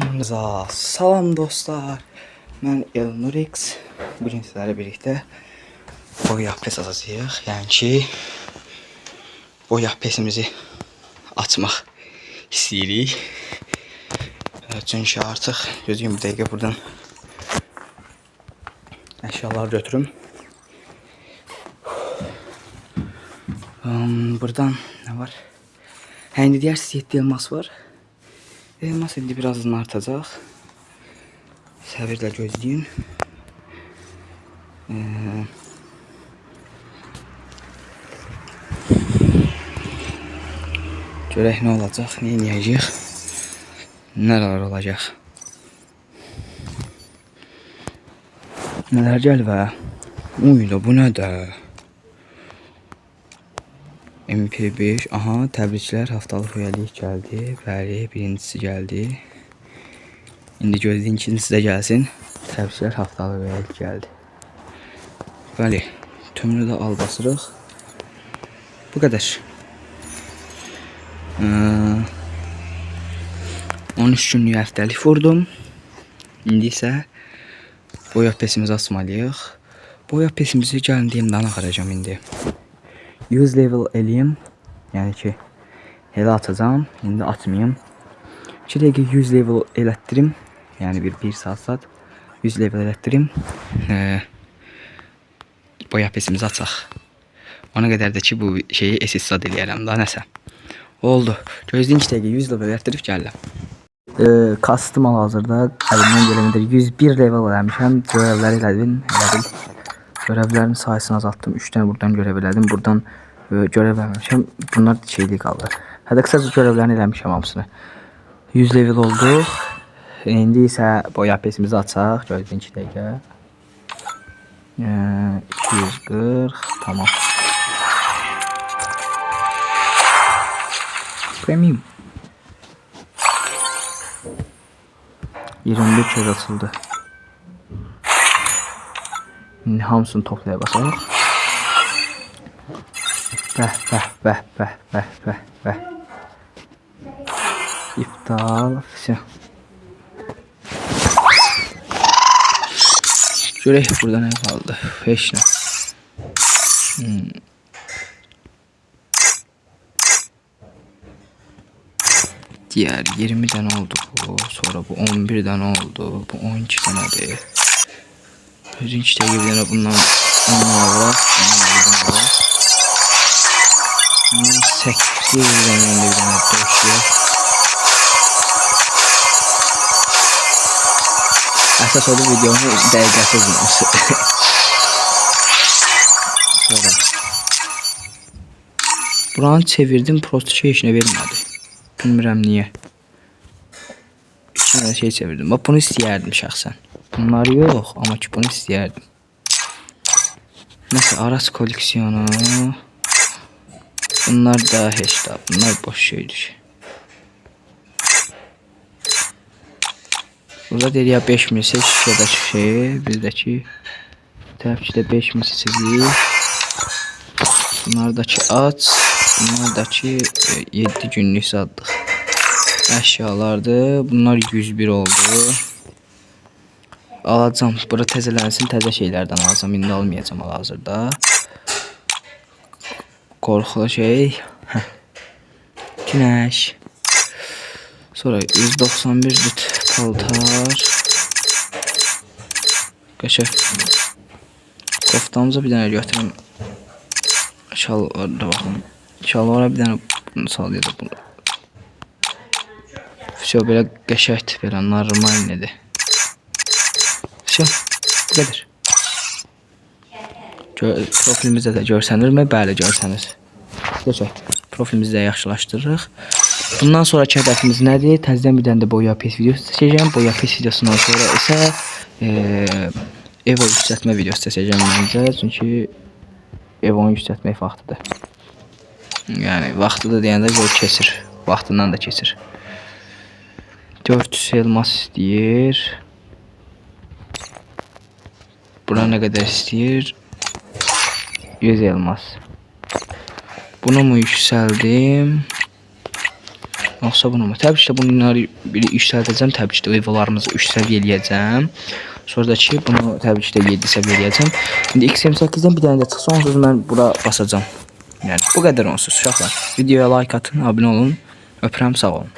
Salam dostlar. Mən Elnurix. Bugün sizlərlə birlikdə boya pes açacağıq. Yəni ki, boya pesimizi açmaq istəyirik. Çünki artıq gözüm bir dəqiqə buradan əşyalar götürüm. Buradan nə var? Hə, indi deyərsiniz 7 elmas var. Elmas indi birazdan artacaq. Səbirlə gözləyin. Görək nə olacaq, nə edəcəyik, nələr olacaq. Nələr gəlvə? Uyda bu nədir? MP5, aha, təbriklər, haftalıq üyəlik gəldi. Bəli, birincisi gəldi. İndi gözləyin ikincisi də gəlsin. Təbriklər, haftalıq üyəlik gəldi. Bəli, tümünü də al basırıq. Bu qədər. 13 günlük həftəlik vurdum. İndi isə boya pesimizi açmalıyıq. Boya pesimizi gəlin deyimdən axaracam indi. 100 level eləyim. Yəni ki, elə atacağım. İndi atmayayım. 2 dəqiqə 100 level elətdirim. Yəni bir saat 100 level elətdirim. Boya pesimizi açaq. Ona qədər də ki, bu şeyi esistat eləyərəm da nəsə. Oldu. Gözləyin 2 dəqiqə 100 level elətdirib gəlirəm. Kastım hal-hazırda əlimdən gələndir 101 level eləmişəm. Görevləri elədim. Görevlərin sayısını azaltdım. 3 dənə buradan görev elədim. Buradan görev eləmişəm. Bunlar şeylik qaldı. Hətta qısaca görevlərini eləmişəm hamısını. 100 level olduq. İndi isə boya pesimizi açaq. Gözləyin 2 dəqiqə. 240. Tamam. Premium. 21 kez açıldı. Şimdi hamısını toplaya basalım. Bəh. İptal. Görək burada nə qaldı? Heç nə. Diğer 20 dənə oldu bu. Sonra bu 11 dənə oldu. Bu 12 dənədir. Gözün 2 dəqiqə bir dənə bundan 10 alaq. 8 dənə bir dənə döşüyək. Əsas oldu videomu dəqiqəsiz olması. Sonra buranı çevirdim, prosto şey işinə vermədi. Bilmirəm niyə. İçinə şey çevirdim. Bax, bunu istəyərdim şəxsən. Bunlar yox, amma ki bunu istəyərdim. Nəsə, araç koleksiyonu. Bunlar da heç də, bunlar boş şeydir. Burada deyir ya 5000 seç şişədəki şeyi, bizdəki təbii 5000 seçirik. Bunlardakı aç, bunlardakı 7 günlük saddıq. Əşyalardır. Bunlar 101 oldu. Alacağım. Bura təzələnsin, təzə şeylərdən alacağım. İndi almayacağım hal-hazırda. Qorxulu şey. Günəş. Sonra 191 cüt paltar. Qəşəng. Koftamıza bir dənə götürüm. Şalvarda baxın. Şalvara bir dənə bunu sallayacaq bunu. Все, belə qəşəngdir, belə normaldir. Все, bu qədər. Profilimizdə də görsənirmi? Bəli, görsənir. Gözəl. Profilimizi də yaxşılaşdırırıq. Bundan sonraki hədəfimiz nədir? Təzədən bir dənə də boya pes videosu çəkəcəm. Boya pes videosundan sonra isə Evo yüksəltmə videosu çəkəcəm məncə. Çünki Evo'nu yüksəltmək vaxtıdır. Yəni vaxtıdır deyəndə gör keçir. Vaxtından da keçir. 400 elmas istəyir. Bura nə qədər istəyir? 100 elmas. Bunu mu yüksəldim? Yoxsa bunu mu? Təbii ki, bunları bir yüksəldəcəm. Təbii ki, evalarımızı 3 səviyyə eləyəcəm. Sonra da ki, bunu təbii ki, 7 səviyyə eləyəcəm. İndi X28-dən bir dənə də çıxsa, onsuz mən bura basacağam. Yəni bu qədər onsuz uşaqlar. Videoya like atın, abunə olun. Öpürəm, sağ olun.